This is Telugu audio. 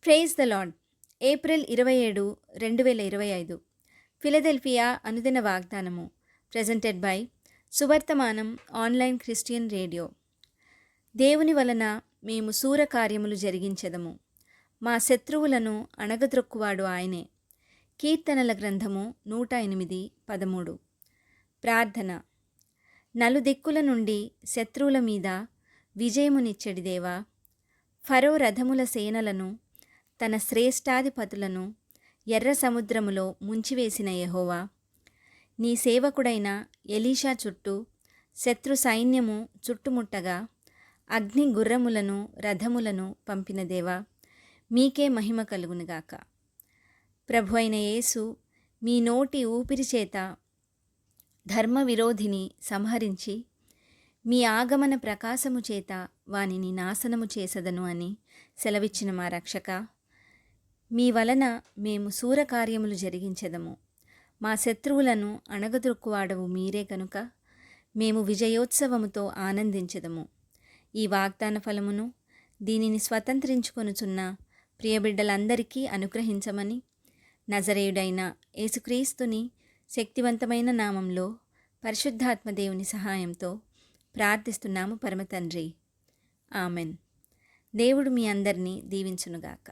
Praise the Lord. April 27, 2025 Philadelphia అనుదిన వాగ్దానము. Presented by Suvarthamanam online Christian radio. దేవుని వలన మేము శూర కార్యములు జరిగించెదము, మా శత్రువులను అణగద్రొక్కువాడు ఆయనే. కీర్తనల గ్రంథము 108, 13. ప్రార్థన. నలుదిక్కుల నుండి శత్రువుల మీద విజయమునిచ్చెడి దేవా, ఫరో రథముల సేనలను తన శ్రేష్ఠాధిపతులను ఎర్ర సముద్రములో ముంచివేసిన యెహోవా, నీ సేవకుడైన ఎలీషా చుట్టూ శత్రు సైన్యము చుట్టుముట్టగా అగ్ని గుర్రములను రథములను పంపిన దేవా, మీకే మహిమ కలుగునుగాక. ప్రభు అయిన యేసు మీ నోటి ఊపిరి చేత ధర్మ విరోధిని సంహరించి మీ ఆగమన ప్రకాశము చేత వానిని నాశనము చేసదను అని సెలవిచ్చిన మా రక్షక, మీ వలన మేము శూరకార్యములు జరిగించెదము, మా శత్రువులను అణగదొక్కువాడవు మీరే కనుక మేము విజయోత్సవముతో ఆనందించెదము. ఈ వాగ్దాన ఫలమును దీనిని స్వతంత్రించుకొనుచున్న ప్రియబిడ్డలందరికీ అనుగ్రహించమని నజరేయుడైన యేసుక్రీస్తుని శక్తివంతమైన నామంలో పరిశుద్ధాత్మ దేవుని సహాయంతో ప్రార్థిస్తున్నాము పరమతండ్రి. ఆమెన్. దేవుడు మీ అందరినీ దీవించునుగాక.